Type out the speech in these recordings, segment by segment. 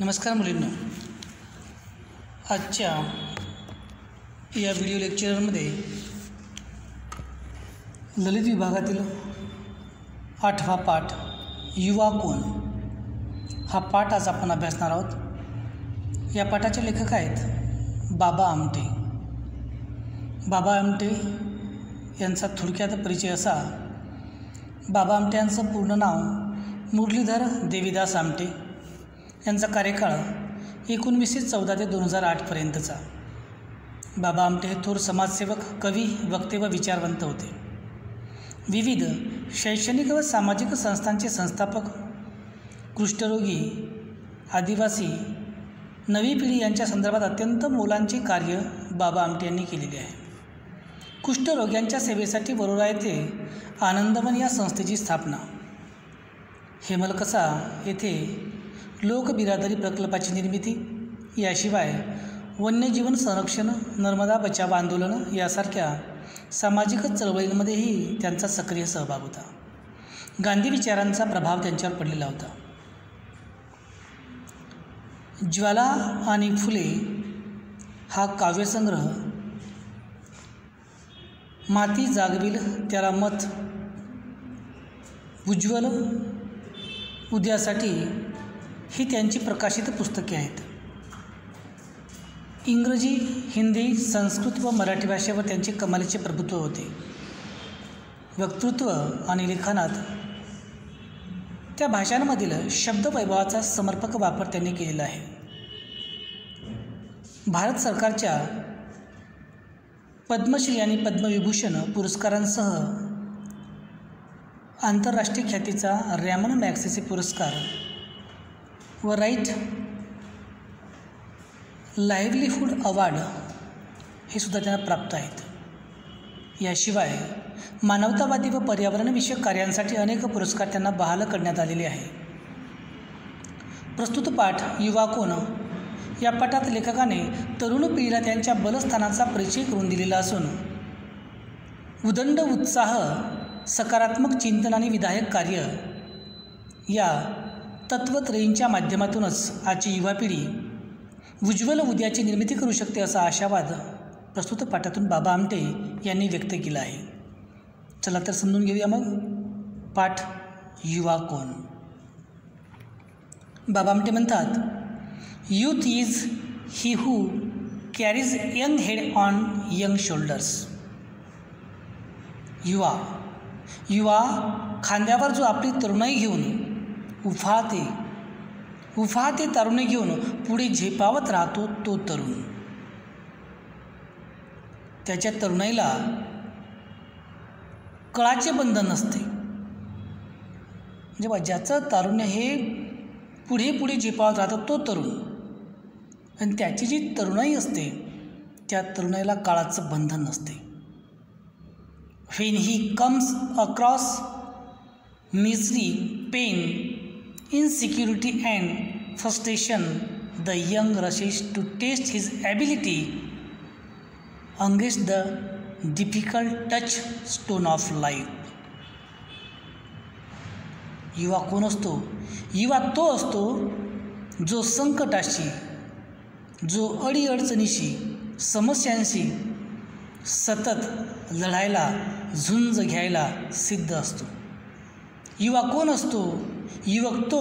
नमस्कार मुलींनो, आजच्या या व्हिडिओ लेक्चरमध्ये ललित विभागातील 8वा पाठ युवा कोण हा पाठ आज आपण अभ्यासणार आहोत। या पाठाचे लेखक आहेत बाबा आमटे। बाबा आमटे यांचा थोडक्यात परिचय असा। बाबा आमटे यांचं पूर्ण नाव मुरलीधर देवीदास आमटे। यांचा कार्यकाळ 1914 ते 2008 बाबा आमटे हे थोर समाजसेवक, कवी, वक्ते व विचारवंत होते। विविध शैक्षणिक व सामाजिक संस्थांचे संस्थापक, कुष्ठरोगी, आदिवासी, नवी पिढी यांच्या संदर्भात अत्यंत मोलांचे कार्य बाबा आमटे यांनी केलेले आहे। कुष्ठरोग्यांच्या सेवेसाठी वरोरा येथे आनंदवन या संस्थेची स्थापना, हेमलकसा येथे लोकबिरादरी प्रकल्पाची निर्मिती, याशिवाय वन्यजीवन संरक्षण, नर्मदा बचाव आंदोलन यासारख्या सामाजिक चळवळींमध्येही त्यांचा सक्रिय सहभाग होता। गांधी विचारांचा प्रभाव त्यांच्यावर पडलेला होता। ज्वाला आणि फुले हा काव्यसंग्रह, माती जागविल त्याला मत, उज्ज्वल उद्यासाठी ही त्यांची प्रकाशित पुस्तके आहेत। इंग्रजी, हिंदी, संस्कृत व मराठी भाषेवर त्यांचे कमालीचे प्रभुत्व होते। वक्तृत्व आणि लिखाणात त्या भाषांमधील शब्दवैभवाचा समर्पक वापर त्यांनी केलेला आहे। भारत सरकारच्या पद्मश्री आणि पद्मविभूषण पुरस्कारांसह आंतरराष्ट्रीय ख्यातीचा रॅमन मॅगसेसे पुरस्कार व राईट लाईव्हलीहूड अवॉर्ड हे सुद्धा त्यांना प्राप्त आहेत। याशिवाय मानवतावादी व पर्यावरणविषयक कार्यांसाठी अनेक पुरस्कार त्यांना बहाल करण्यात आलेले आहे। प्रस्तुत पाठ युवा कोण या पाठात लेखकाने तरुण पिढीला त्यांच्या बलस्थानाचा परिचय करून दिलेला असून उदंड उत्साह, सकारात्मक चिंतन आणि विधायक कार्य या तत्वत्रयींच्या माध्यमातूनच आजची युवा पिढी उज्ज्वल उद्याची निर्मिती करू शकते असा आशावाद प्रस्तुत पाठातून बाबा आमटे यांनी व्यक्त केला आहे। चला तर समजून घेऊया मग पाठ युवा कोण। बाबा आमटे म्हणतात, youth is he who carries young head on young shoulders. युवा खांद्यावर जो आपली तरुणाई घेऊन उफाळते तारुणी घेऊन पुढे झेपावत राहतो तो तरुण। त्याच्या तरुणाईला कळाचे बंधन नसते। जेव्हा ज्याचं तारुण्य हे पुढे पुढे झेपावत राहतो तो तरुण, आणि त्याची जी तरुणाई असते त्या तरुणाईला काळाचं बंधन नसते। When he comes across misery, pain, insecurity and frustration, the young rushes to test his ability against the difficult touchstone of life. युवा कोण असतो? युवा तो असतो जो संकटाशी, जो अडीअडचणीशी, समस्यांशी सतत लढायला, झुंज घ्यायला सिद्ध असतो। युवा कोण असतो? युवक तो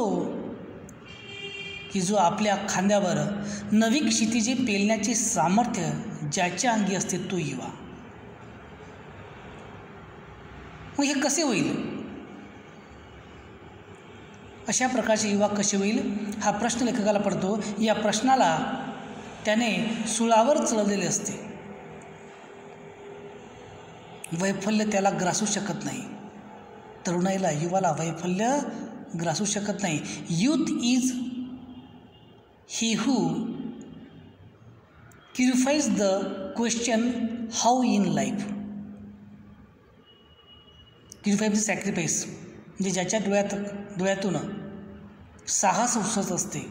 की जो आपल्या खांद्यावर नवी क्षितिजे पेलण्याचे सामर्थ्य ज्याच्या अंगी असते तो युवा। मग हे कसे होईल? अशा प्रकारचे युवा कसे होईल हा प्रश्न लेखकाला पडतो। या प्रश्नाला त्याने सुळावर चढवलेले असते। वैफल्य त्याला ग्रासू शकत नाही। तरुणाईला, युवाला वैफल्य ग्रासू शकत नाही। Youth is he who crucifies the question how in life. Crucifies the sacrifice म्हणजे ज्याच्या डोळ्यातून साहस उसळत असते,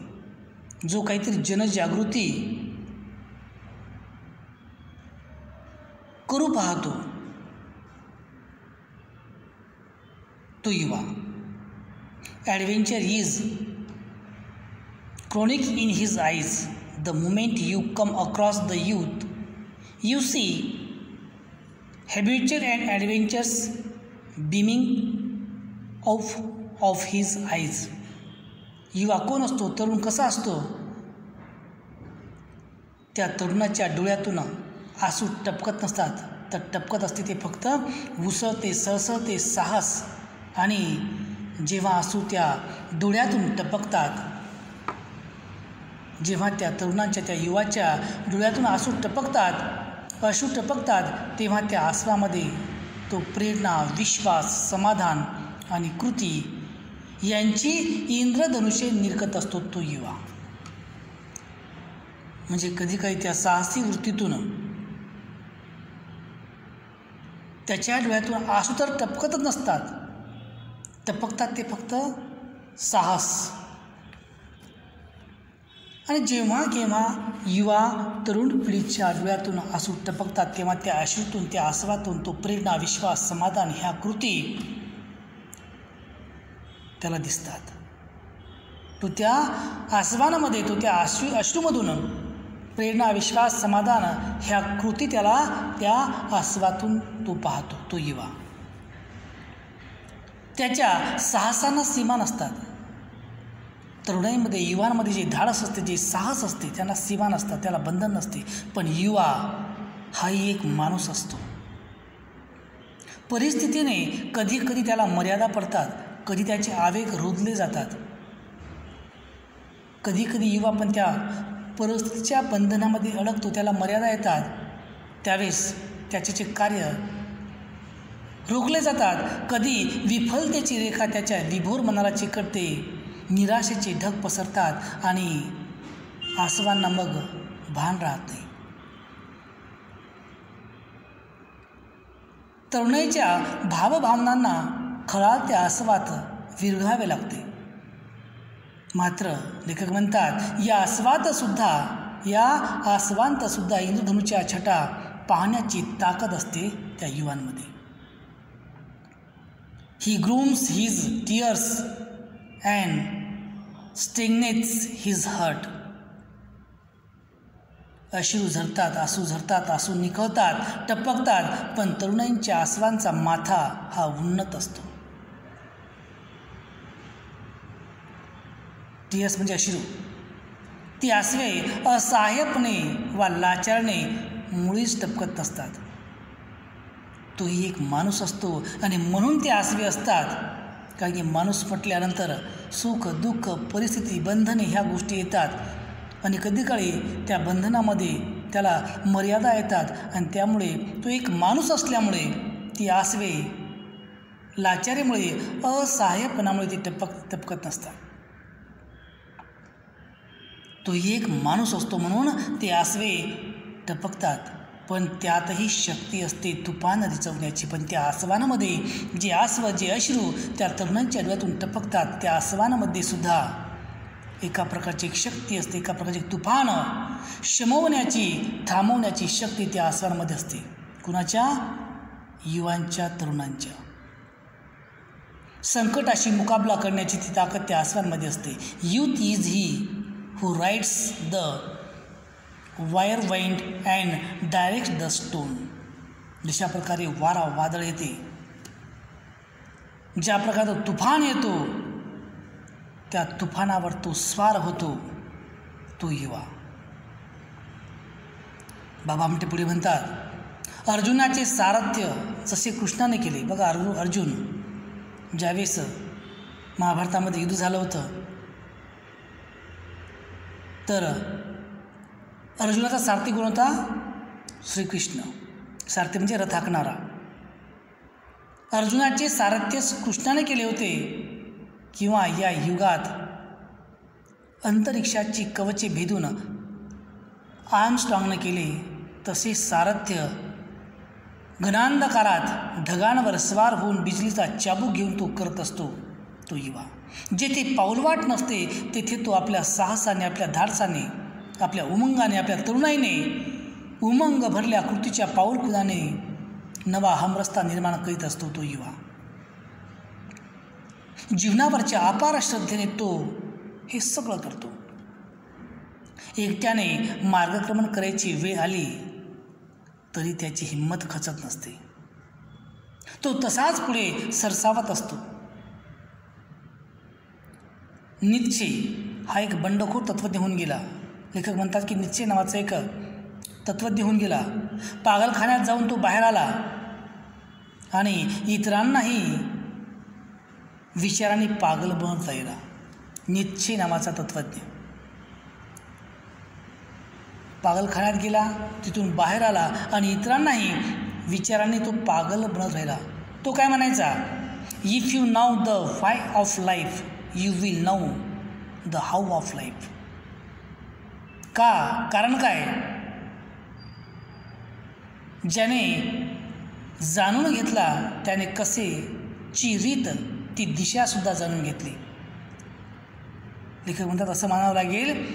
जो काहीतरी जनजागृती करू पाहतो तो युवा। Adventure is chronic in his eyes. The moment you come across the youth, you see habitual and adventures beaming of his eyes. युवा कोण असतो, तरुण कसा असतो? त्या तरुणाच्या डोळ्यातून आसू टपकत नसतात, तर टपकत असते ते फक्त उसळते, सळसळते साहस. आणि जेव्हा आसू त्या डोळ्यातून टपकतात, जेव्हा त्या तरुणाच्या, त्या युवाच्या डोळ्यातून आसू टपकतात, तेव्हा त्या आसवामध्ये तो प्रेरणा, विश्वास, समाधान आणि कृती यांची इंद्रधनुष्य निरखत असतो तो युवा. म्हणजे कधीकाही त्या साहसी वृत्तीतून त्याच्या डोळ्यातून आसू तर टपकतच नसतात, टपकतात ते फक्त साहस. आणि जेव्हा केव्हा युवा तरुण पिढीच्या डोळ्यातून आसू टपकतात, तेव्हा त्या आशूतून, त्या आसवातून तो प्रेरणा, विश्वास, समाधान ह्या कृती त्याला दिसतात. तो त्या आसवानामध्ये, तो त्या अश्रूमधून प्रेरणा, विश्वास, समाधान ह्या कृती त्याला त्या आसवातून तो पाहतो. तो युवा, त्याच्या साहसांना सीमा नसतात. तरुणाईमध्ये, युवांमध्ये जे धाडस असते, जे साहस असते, त्यांना सीमा नसतात, त्याला बंधन नसते. पण युवा हाही एक माणूस असतो. परिस्थितीने कधी कधी त्याला मर्यादा पडतात, कधी त्याचे आवेग रुजले जातात. कधी कधी युवा पण त्या परिस्थितीच्या बंधनामध्ये अडकतो, त्याला मर्यादा येतात. त्यावेळेस त्याचे जे कार्य रोखले जातात. कधी विफलतेची रेखा त्याच्या विभोर मनाला चिकटते, निराशेचे ढग पसरतात आणि आसवांना मग भान राहत नाही. तरुणाईच्या भावभावनांना खळाळत्या आसवात विरघळावे लागते. मात्र लेखक म्हणतात, या आसवांत सुद्धा इंद्रधनुच्या छटा पाहण्याची ताकद असते त्या युवांमध्ये. He grooms his tears and stagnates his hurt. अश्रू झरतात, आसू निखळतात, टपकतात, पण तरुणाईंच्या आसवांचा माथा हा उन्नत असतो. टीयर्स म्हणजे अश्रू. ती आसवे असहाय्यपणे वा लाचारणे मुळीच टपकत नसतात. तोही एक माणूस असतो आणि म्हणून ते आसवे असतात. कारण की माणूस म्हटल्यानंतर सुख, दुःख, परिस्थिती, बंधने ह्या गोष्टी येतात आणि कधीकाळी त्या बंधनामध्ये त्याला मर्यादा येतात. आणि त्यामुळे तो एक माणूस असल्यामुळे ती आसवे लाचारीमुळे, असहाय्यपणामुळे ती टपकत नसतात. तोही एक माणूस असतो म्हणून ते आसवे टपकतात. पण त्यातही शक्ती असते तुफान रिचवण्याची. पण त्या आसवानामध्ये जे आसव, जे अश्रू त्या तरुणांच्या डोळ्यातून टपकतात, त्या आसवानामध्ये सुद्धा एका प्रकारची एक शक्ती असते, एका प्रकारची तुफान शमवण्याची, थांबवण्याची शक्ती त्या आसवानामध्ये असते. कुणाच्या? युवांच्या, तरुणांच्या. संकटाशी मुकाबला करण्याची ती ताकद त्या आसवांमध्ये असते. Youth is he who rides the wire wind and direct the stone. जशा प्रकारे वारा, वादळ येते, ज्या प्रकारे तुफान येतो, त्या तुफानावर तो स्वार होतो तो युवा. बाबा आमटे पुढे म्हणतात, अर्जुनाचे सारथ्य जसे कृष्णाने केले. बघा, अर्जुन ज्यावेळेस महाभारतामध्ये युद्ध झालं होतं, तर अर्जुनाचा सारथी कोण होता? श्रीकृष्ण. सारथी म्हणजे रथ हाकणारा. अर्जुनाचे सारथ्य कृष्णाने केले होते. किंवा या युगात अंतरिक्षाची कवचे भेदून आर्मस्ट्रॉंगने केले, तसे सारथ्य घनांधकारात ढगांवर स्वार होऊन बिजलीचा चाबूक घेऊन तो करत असतो तो युवा. जेथे पाऊलवाट नसते तेथे तो आपल्या साहसाने, आपल्या धाडसाने, आपल्या उमंगाने, आपल्या तरुणाईने, उमंग भरल्या कृतीच्या पाऊलखुणाने नवा हमरस्ता निर्माण करीत असतो तो युवा. जीवनावरच्या अपार श्रद्धेने तो हे सगळं करतो. एकट्याने मार्गक्रमण करायची वेळ आली तरी त्याची हिंमत खचत नसते. तो तसाच पुढे सरसावत असतो. नीत्शे हा एक बंडखोर तत्त्वज्ञ होऊन गेला. लेखक म्हणतात की नीत्शे नावाचा एक तत्त्वज्ञ होऊन गेला. पागलखान्यात जाऊन तो बाहेर आला आणि इतरांनाही विचारांनी पागल बनत राहिला. नीत्शे नावाचा तत्त्वज्ञ पागलखान्यात गेला, तिथून बाहेर आला आणि इतरांनाही विचारांनी तो पागल बनत राहिला. तो काय म्हणायचा? If you know the why of life you will know the how of life. का? कारण काय? ज्याने जाणून घेतला त्याने कसे ची रीत ती दिशासुद्धा जाणून घेतली. लेखक म्हणतात असं म्हणावं लागेल,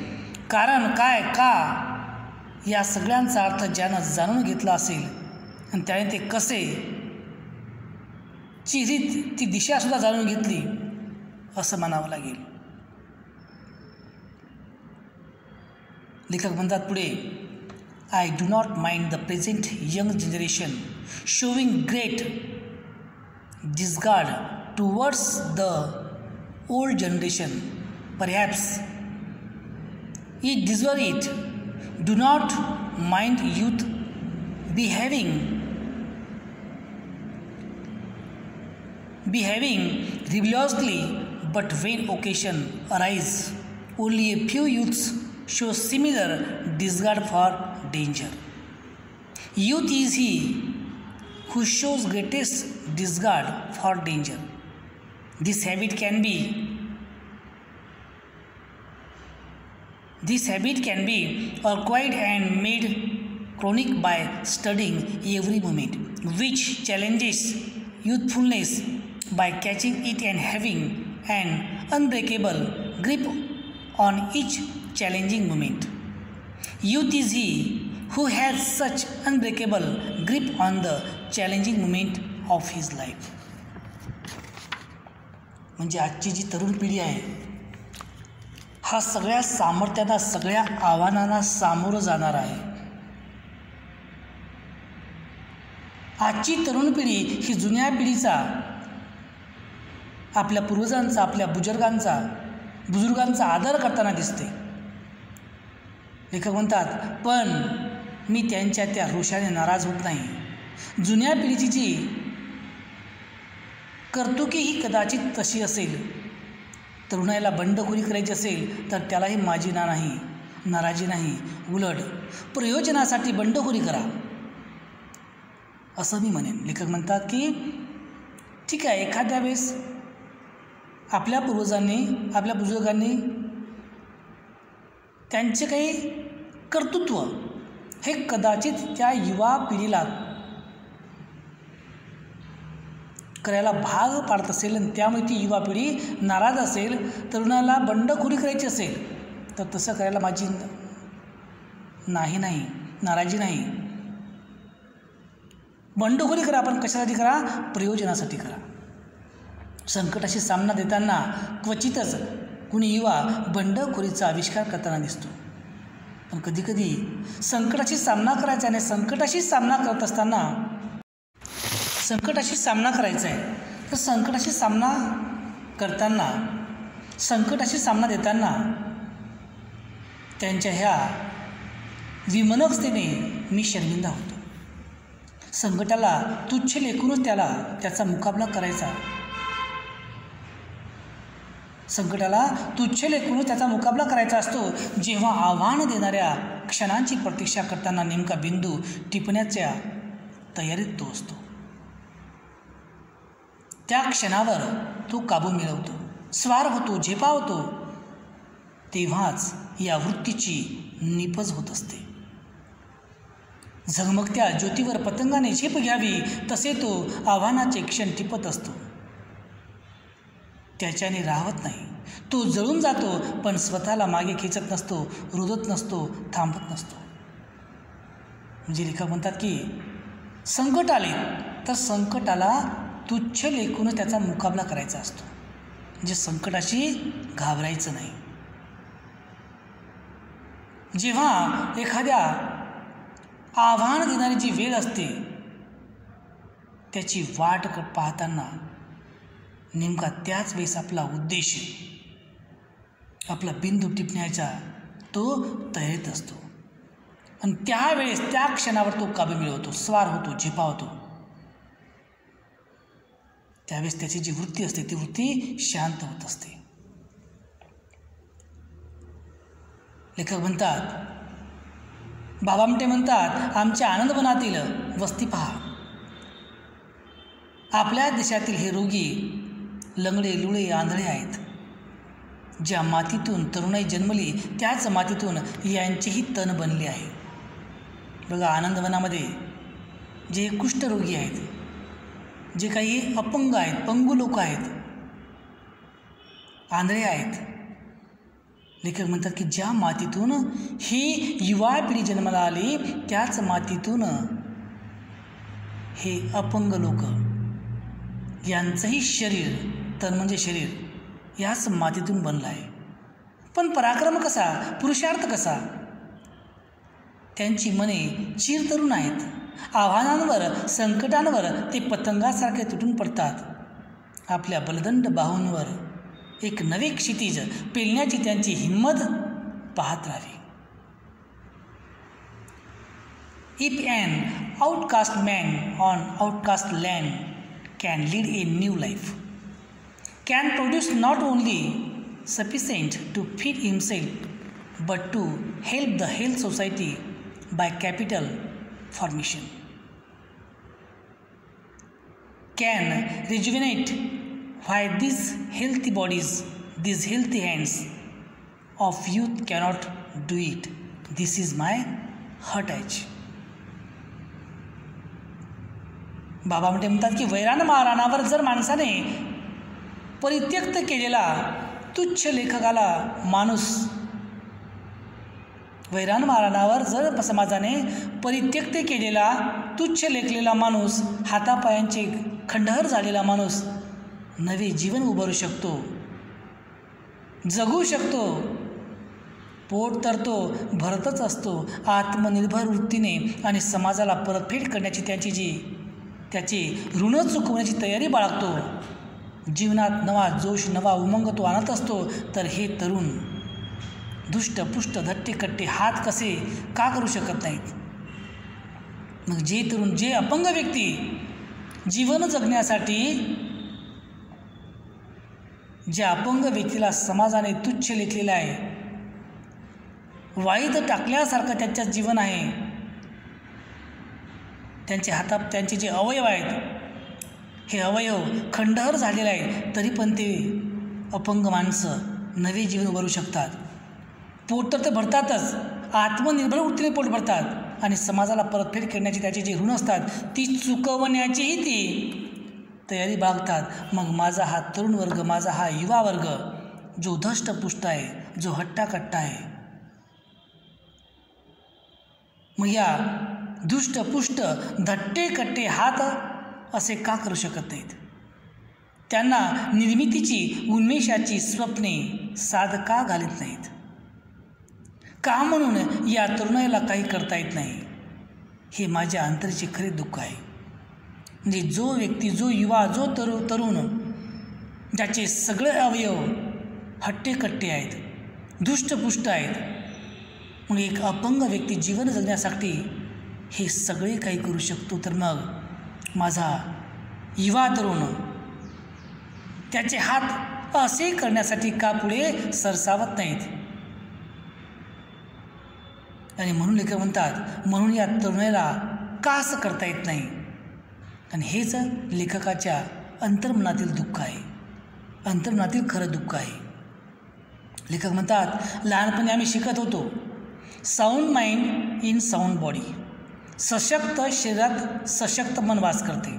कारण काय, का या सगळ्यांचा अर्थ ज्यानं जाणून घेतला असेल आणि त्याने ते कसे ची रीत ती दिशासुद्धा जाणून घेतली असं म्हणावं लागेल. लेखक म्हणतात पुढे, I do not mind the present young generation showing great disregard towards the old generation. Perhaps it deserves it. Do not mind youth behaving rebelliously, but when occasion arise, only a few youths show similar disregard for danger. Youth is he who shows greatest disregard for danger. This habit can be acquired and made chronic by studying every moment which challenges youthfulness by catching it and having an unbreakable grip on each challenging moment. Youth is he who has such unbreakable grip on the challenging moment of his life. म्हणजे आजची जी तरुण पिढी आहे हा सगळ्या सामर्थ्यांना, सगळ्या आव्हानांना सामोरं जाणार आहे. आजची तरुण पिढी ही जुन्या पिढीचा, आपल्या पूर्वजांचा, आपल्या बुजुर्गांचा आदर करताना दिसते. लेखक म्हणतात, पण मी त्यांच्या त्या रोषाने नाराज होत नाही. जुन्या पिढीची जी कर्तुकी ही कदाचित तशी असेल, तरुणाईला बंडखोरी करायची असेल तर त्यालाही माझी नाराजी नाही, उलट प्रयोजनासाठी बंडखोरी करा असं मी म्हणेन. लेखक म्हणतात की ठीक आहे, एखाद्या वेळेस आपल्या बुजुर्गांनी त्यांचे काही कर्तृत्व हे कदाचित त्या युवा पिढीला करायला भाग पाडत असेल आणि त्यामुळे ती युवा पिढी नाराज असेल, तरुणाला बंडखोरी करायची असेल तर तसं करायला माझी नाराजी नाही. बंडखोरी करा, पण कशासाठी करा? प्रयोजनासाठी करा. संकटाशी सामना देताना क्वचितच कुणी युवा बंडखोरीचा आविष्कार करताना दिसतो. पण कधीकधी संकटाशी सामना करायचा आणि संकटाशी सामना करत असताना संकटाशी सामना करायचा आहे तर संकटाशी सामना करताना, संकटाशी सामना देताना त्यांच्या ह्या विमनस्तेने मी शर्मिंदा होतो. संकटाला तुच्छ लेखूनच त्याचा मुकाबला करायचा. संकटाला तुच्छ लेखूनच त्याचा मुकाबला करायचा असतो जेव्हा आव्हान देणाऱ्या क्षणांची प्रतीक्षा करताना नेमका बिंदू टिपण्याच्या तयारीत तो असतो. त्या क्षणावर तो काबू मिळवतो, स्वार होतो, झेपावतो. तेव्हाच या वृत्तीची निपज होत असते. झगमगत्या ज्योतीवर पतंगाने झेप घ्यावी तसे तो आव्हानाचे क्षण टिपत असतो. त्याच्याने राहत नाही, तो जळून जातो, पण स्वतःला मागे खेचत नसतो, रुदत नसतो, थांबत नसतो. म्हणजे लेखक म्हणतात की संकट आले तर संकटाला तुच्छ लेखूनच त्याचा मुकाबला करायचा असतो. म्हणजे संकटाशी घाबरायचं नाही. जेव्हा एखाद्या आव्हान देणारी जी वेळ असते त्याची वाट पाहताना नेमका त्याच वेळेस आपला उद्देश, आपला बिंदू टिपण्याचा तो तयारीत असतो आणि त्यावेळेस त्या क्षणावर तो काबू मिळवतो, स्वार होतो, झेपावतो. त्यावेळेस त्याची जी वृत्ती असते ती वृत्ती शांत होत असते. लेखक म्हणतात, बाबा आमटे म्हणतात, आमच्या आनंदवनातील वस्ती पहा. आपल्या देशातील हे रोगी लंगडे लुळे आंधळे आहेत. ज्या मातीतून तरुणाई जन्मली त्याच मातीतून यांचेही तन बनले आहे. बघा, आनंदवनामध्ये जे कुष्ठरोगी आहेत, जे काही अपंग आहेत, पंगू लोक आहेत, आंधळे आहेत, लेखक म्हणतात की ज्या मातीतून ही युवा पिढी जन्माला आली त्याच मातीतून हे अपंग लोक यांचंही शरीर, तन म्हणजे शरीर याच मातीतून बनलं आहे. पण पराक्रम कसा, पुरुषार्थ कसा? त्यांची मने चिरतरुण आहेत. आव्हानांवर, संकटांवर ते पतंगासारखे तुटून पडतात. आपल्या बलदंड बाहूंवर एक नवे क्षितिज पेलण्याची त्यांची हिंमत पाहत राहावी. If an outcast man on outcast land can lead a new life, can produce not only sufficient to feed himself but to help the health society by capital formation, can rejuvenate why these healthy bodies, these healthy hands of youth cannot do it. This is my heart edge. बाबा म्हणतात की वैरान माराणावर जर माणसाने परित्यक्त केलेला तुच्छ लेखकाला माणूस, वैरान माराणावर जर समाजाने परित्यक्त केलेला तुच्छ लेखलेला माणूस, हातापायांचे खंडहर झालेला माणूस नवे जीवन उभारू शकतो, जगू शकतो. पोट तर तो भरतच असतो. आत्मनिर्भर वृत्तीने आणि समाजाला परतफेड करण्याची त्याची ऋण चुकवण्याची तयारी बाळगतो. जीवनात नवा जोश, नवा उमंग तो आणत असतो. तर हे तरुण दुष्ट पुष्ट धट्टे कट्टे हात कसे का करू शकत नाहीत? मग जे तरुण, जे अपंग व्यक्ती जीवन जगण्यासाठी, ज्या अपंग व्यक्तीला समाजाने तुच्छ लेखलेलं आहे, वाईत टाकल्यासारखं त्यांच्या जीवन आहे, त्यांचे हातात त्यांचे जे अवयव आहेत हे अवयव खंडहर झालेले आहे, तरी पण ते अपंग माणसं नवे जीवन उभारू शकतात. पोट तर ते भरतातच, आत्मनिर्भर वृत्तीने पोट भरतात आणि समाजाला परतफेड करण्याची त्याची जी ऋण असतात ती चुकवण्याचीही ती तयारी बाळगतात. मग माझा हा तरुण वर्ग, माझा हा युवा वर्ग जो धष्टपुष्ट आहे, जो हट्टाकट्टा आहे, मग या दुष्टपुष्ट धट्टे कट्टे हात असे का करू शकत नाहीत? त्यांना निर्मितीची, उन्मेषाची स्वप्ने साध का घालीत नाहीत? का म्हणून या तरुणाला काही करता येत नाही? हे माझ्या अंतरचे खरे दुःख आहे. म्हणजे जो व्यक्ती, जो युवा, जो तरुण ज्याचे सगळे अवयव हट्टेकट्टे आहेत, दुष्टपुष्ट आहेत, मग एक अपंग व्यक्ती जीवन जगण्यासाठी हे सगळे काही करू शकतो, तर मग माझा युवा तरुण त्याचे हात असे करण्यासाठी का पुढे सरसावत नाहीत? आणि म्हणून लेखक म्हणतात, म्हणून या तरुणाला का असं करता येत नाही? आणि हेच लेखकाच्या अंतर्मनातील दुःख आहे, अंतर्मनातील खरं दुःख आहे. लेखक म्हणतात, लहानपणी आम्ही शिकत होतो, sound mind in sound body, सशक्त शरीरात सशक्त मन वास करते.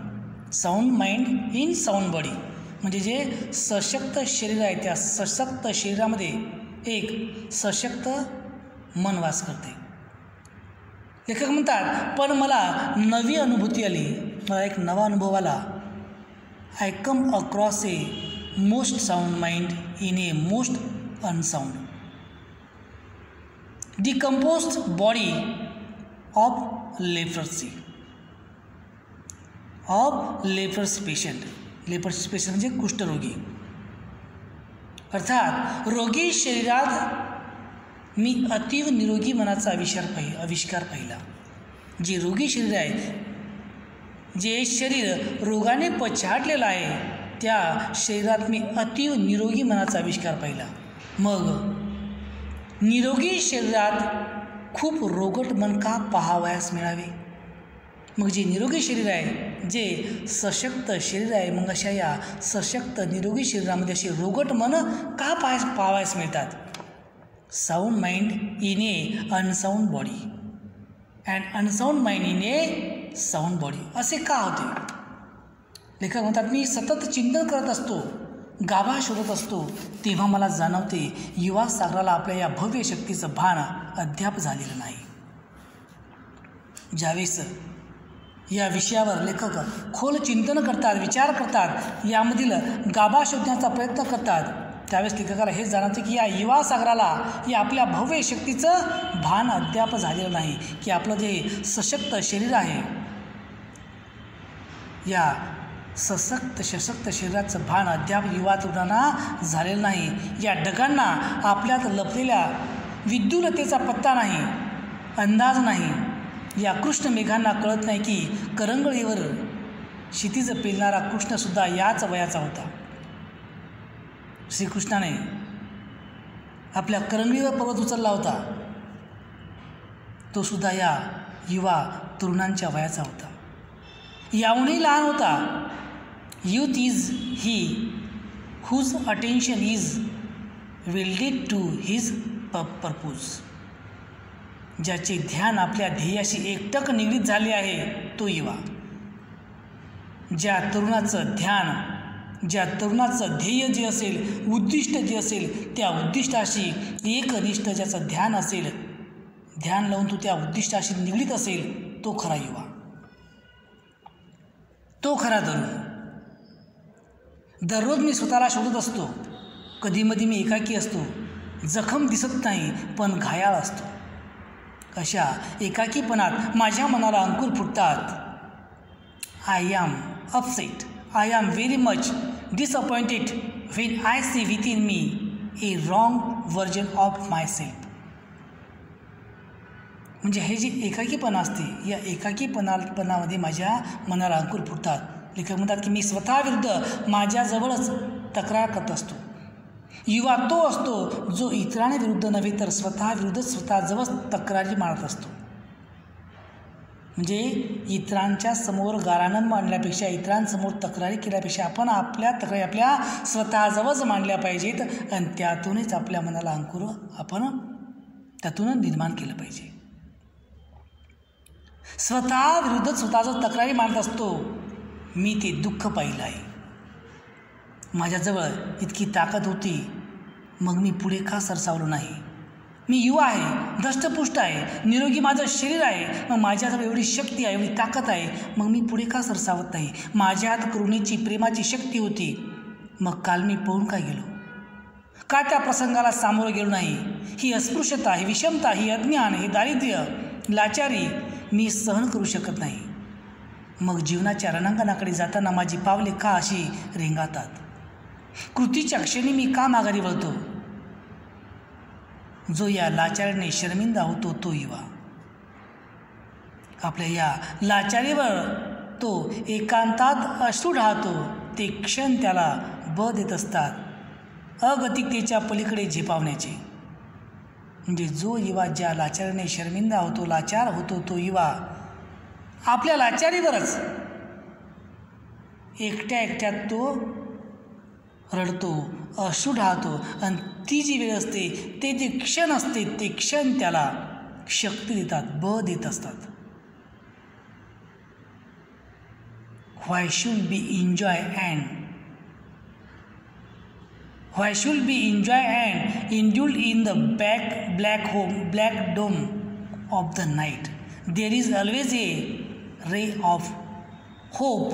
Sound mind in sound body म्हणजे जे सशक्त शरीर आहे त्या सशक्त शरीरामध्ये एक सशक्त मन वास करते. लेखक म्हणतात, पण मला नवी अनुभूती आली, मला एक नवा अनुभव आला. I come across a most sound mind in a most unsound. decomposed body of leprosy patient. Leprosy patient म्हणजे कुष्ठरोगी. अर्थात रोगी शरीरात मी अतीव निरोगी मनाचा आविष्कार पाहिला. जे रोगी शरीर आहे, जे शरीर रोगाने पछाडलेलं आहे, त्या शरीरात मी अतीव निरोगी मनाचा आविष्कार पाहिला. मग निरोगी शरीरात खूप रोगट मन का पाहावयास मिळावे? मग जे निरोगी शरीर आहे, जे सशक्त शरीर आहे, मग अशा या सशक्त निरोगी शरीरामध्ये असे रोगट मन का पाहावयास मिळतात? Sound mind in a unsound body and unsound mind in a sound body. असे का होते? लेखक म्हणतात, मी सतत चिंतन करत असतो, गाभा शोधत असतो, तेव्हा मला जाणवते युवा सागराला आपल्या या भव्य शक्तीचं भान अद्याप झालेलं नाही. ज्यावेळेस या विषयावर लेखक खोल चिंतन करतात, विचार करतात, यामधील गाभा शोधण्याचा प्रयत्न करतात, त्यावेळेस लेखकाला हे जाणवते की या युवा सागराला या आपल्या भव्य शक्तीचं भान अद्याप झालेलं नाही, की आपलं जे सशक्त शरीर आहे, या सशक्त शरीराचं भान अद्याप युवा तरुणांना झालेलं नाही. या ढगांना आपल्यात लपलेल्या विद्युलतेचा पत्ता नाही, अंदाज नाही. या कृष्ण मेघांना कळत नाही की करंगळीवर क्षितिज पेलणारा कृष्णसुद्धा याच वयाचा होता. श्रीकृष्णाने आपल्या करंगळीवर पर्वत उचलला होता, तो सुद्धा या युवा तरुणांच्या वयाचा होता, याहूनही लहान होता. Youth is he whose attention is welded to his purpose. ज्याचे ध्यान आपल्या ध्येयाशी एकटक निगडीत झाले आहे, तो युवा. ज्या तरुणाचं ध्येय जे असेल, उद्दिष्ट जे असेल, त्या उद्दिष्टाशी एकनिष्ठ ज्याचं ध्यान असेल, ध्यान लावून तो त्या उद्दिष्टाशी निगडीत असेल, तो खरा युवा, तो खरा तरुण. दररोज मी स्वतःला शोधत असतो. कधीमधी मी एकाकी असतो, जखम दिसत नाही पण घायाळ असतो. अशा एकाकीपणात माझ्या मनाला अंकुर फुटतात. I am upset, I am very much disappointed when I see within me a wrong version of my self. म्हणजे हे जे एकाकीपणा असते, या एकाकीपणामध्ये माझ्या मनाला अंकुर फुटतात. लेखक म्हणतात की मी स्वतःविरुद्ध माझ्याजवळच तक्रार करत असतो. युवा तो असतो जो इतरांविरुद्ध नव्हे तर स्वतःविरुद्ध स्वतःजवळ तक्रारी मारत असतो. म्हणजे इतरांच्या समोर गाराणं मांडल्यापेक्षा, इतरांसमोर तक्रारी केल्यापेक्षा आपण आपल्या तक्रारी आपल्या स्वतःजवळच मांडल्या पाहिजेत, आणि त्यातूनच आपल्या मनाला अंकुर आपण त्यातून निर्माण केलं पाहिजे. स्वतःविरुद्ध स्वतःजवळ तक्रारी मांडत असतो. मी ते दुःख पाहिलं आहे, माझ्याजवळ इतकी ताकद होती, मग मी पुढे का सरसावलो नाही? मी युवा आहे, धष्टपुष्ट आहे, निरोगी माझं शरीर आहे, मग माझ्याजवळ एवढी शक्ती आहे, एवढी ताकद आहे, मग मी पुढे का सरसावत नाही? माझ्यात करुणेची, प्रेमाची शक्ती होती, मग काल मी पळून का गेलो? का त्या प्रसंगाला सामोरं गेलो नाही? ही अस्पृश्यता, ही विषमता, ही अज्ञान, हे दारिद्र्य, लाचारी मी सहन करू शकत नाही. मग जीवनाच्या रणांगणाकडे जाताना माझी पावले का अशी रेंगाळतात? कृतीच्या क्षणी मी का माघारी वळतो? जो या लाचारीने शर्मिंदा होतो तो युवा. आपल्या या लाचारीवर तो एकांतात अश्रू ढाळतो. ते क्षण त्याला बळ देत असतात अगतिकतेच्या पलीकडे झेपावण्याचे. म्हणजे जो युवा ज्या लाचारीने शर्मिंदा होतो, लाचार होतो, तो युवा आपल्या लाचारीवरच एकट्यात तो रडतो, अश्रू ढाळतो, आणि ती जी वेळ असते, ते जे क्षण असते, ते क्षण त्याला शक्ती देतात, बळ देत असतात. Why should be enjoy and indulged in the black dome of the night. There is always a ray of hope.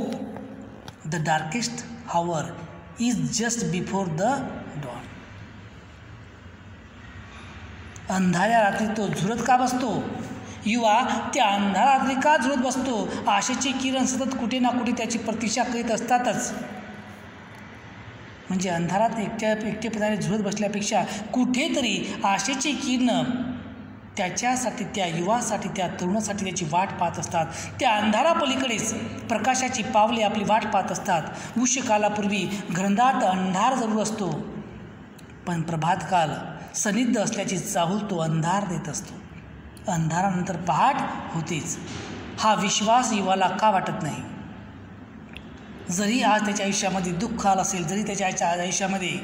The darkest hour is just before the dawn. अंधाऱ्या रात्री तो झुरत का बसतो? युवा त्या अंधाऱ्या रात्री का झुरत बसतो? आशेचे किरण सतत कुठे ना कुठे त्याची प्रतीक्षा करीत असतातच. म्हणजे अंधारात एकटेपणाने झुरत बसल्यापेक्षा कुठेतरी आशेचे किरण त्याच्यासाठी, त्या युवासाठी, त्या तरुणासाठी त्याची वाट पाहत असतात. त्या अंधारापलीकडेच प्रकाशाची पावले आपली वाट पाहत असतात. उष्णकालापूर्वी घनदाट अंधार जरूर असतो, पण प्रभातकाल सन्निध असल्याची चाहूल तो अंधार देत असतो. अंधारानंतर पहाट होतेच. हा विश्वास युवाला का वाटत नाही? जरी आज त्याच्या आयुष्यामध्ये दुःख आलं असेल, जरी त्याच्या आयुष्यामध्ये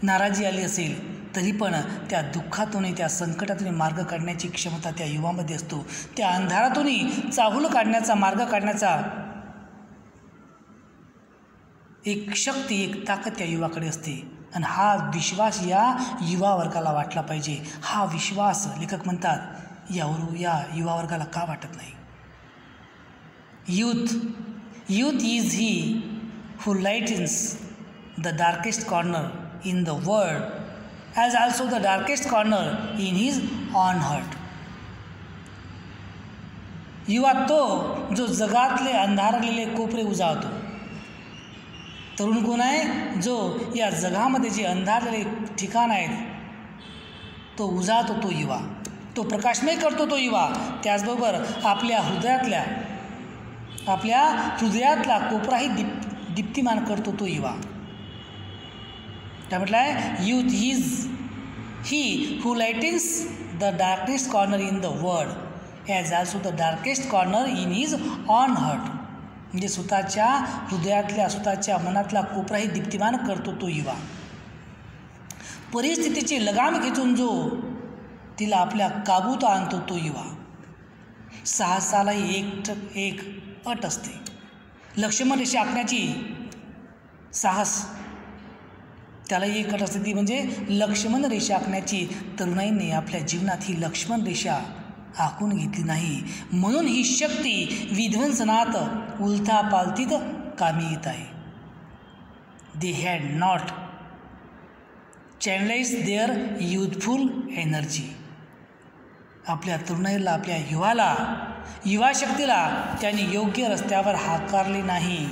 नाराजी आली असेल, तरी पण त्या दुःखातूनही, त्या संकटातून मार्ग काढण्याची क्षमता त्या युवामध्ये असतो. त्या अंधारातूनही चाहूल काढण्याचा, मार्ग काढण्याचा एक शक्ती, एक ताकद त्या युवाकडे असते. आणि हा विश्वास या युवा वर्गाला वाटला पाहिजे. हा विश्वास लेखक म्हणतात या युवा वर्गाला का वाटत नाही? Youth is he who lightens the darkest corner in the world, as also the darkest corner in his own heart. युवा तो जो जगातले अंधारलेले कोपरे उजाळतो. तरुण कोण आहे? जो या जगामध्ये जे अंधारलेले ठिकाण आहेत तो उजाळतो, तो युवा. तो प्रकाशमय करतो, तो युवा. त्याचबरोबर आपल्या हृदयातला कोपराही दीप्तिमान करतो, तो युवा. काय म्हटलं आहे? Youth is he who lightens the darkest corner in the world, as also the darkest corner in his on heart. म्हणजे स्वतःच्या हृदयातल्या, स्वतःच्या मनातला कोपराही दीप्तिमान करतो, तो युवा. परिस्थितीची लगाम खेचून जो तिला आपल्या काबूत आणतो, तो युवा. साहसालाही एक अट असते. लक्ष्मण रेषा आखण्याची साहस, त्याला एक अट असते, ती म्हणजे लक्ष्मण रेषा आखण्याची. तरुणाईने आपल्या जीवनात ही लक्ष्मण रेषा आखून घेतली नाही, म्हणून ही शक्ती विध्वंसनात, उलथापालथीत कामी येत आहे. They had not channelise their youthful energy. आपल्या तरुणाईला, आपल्या युवा शक्तीला त्यांनी योग्य रस्त्यावर हाकारले नाही.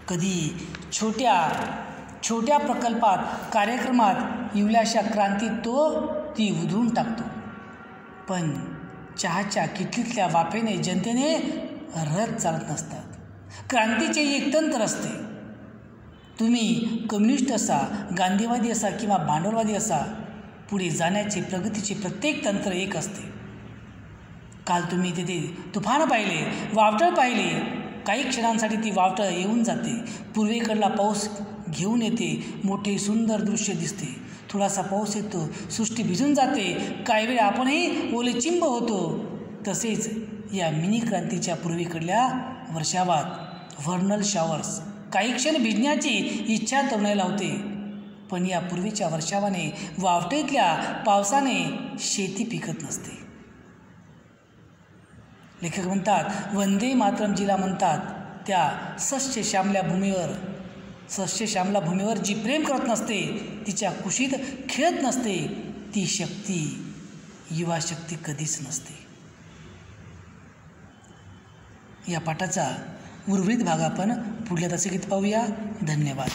कधी छोट्या प्रकल्पात, कार्यक्रमात इवल्याशा क्रांतीत ती उधळून टाकतो. पण चहाच्या किटलीतल्या वाफेने जनतेने रथ चालत नसतात. क्रांतीचे एक तंत्र असते. तुम्ही कम्युनिस्ट असा, गांधीवादी असा किंवा भांडवलवादी असा, पुढे जाण्याचे, प्रगतीचे प्रत्येक तंत्र एक असते. काल तुम्ही तिथे तुफान पाहिले, वावटळ पाहिली. काही क्षणांसाठी ती वावटळ येऊन जाते, पूर्वेकडला पाऊस घेऊन येते, मोठे सुंदर दृश्य दिसते. थोडासा पाऊस येतो, सृष्टी भिजून जाते, काही वेळ आपणही ओलेचिंब होतो. तसेच या मिनी क्रांतीच्या पूर्वेकडल्या वर्षावात, व्हर्नल शॉवर्स, काही क्षण भिजण्याची इच्छा तरुणाईला होते. पण या पूर्वीच्या वर्षावाने, वावटेतल्या पावसाने शेती पिकत नसते. लेखक म्हणतात, वंदे मातरम जिला म्हणतात, त्या सस्यश्यामला भूमीवर जी प्रेम करत नसते, तिच्या कुशीत खेळत नसते, ती शक्ती, युवा शक्ती कधीच नसते. या पाठाचा उर्वरित भाग आपण पुढल्या तासिकेत पाहूया. धन्यवाद.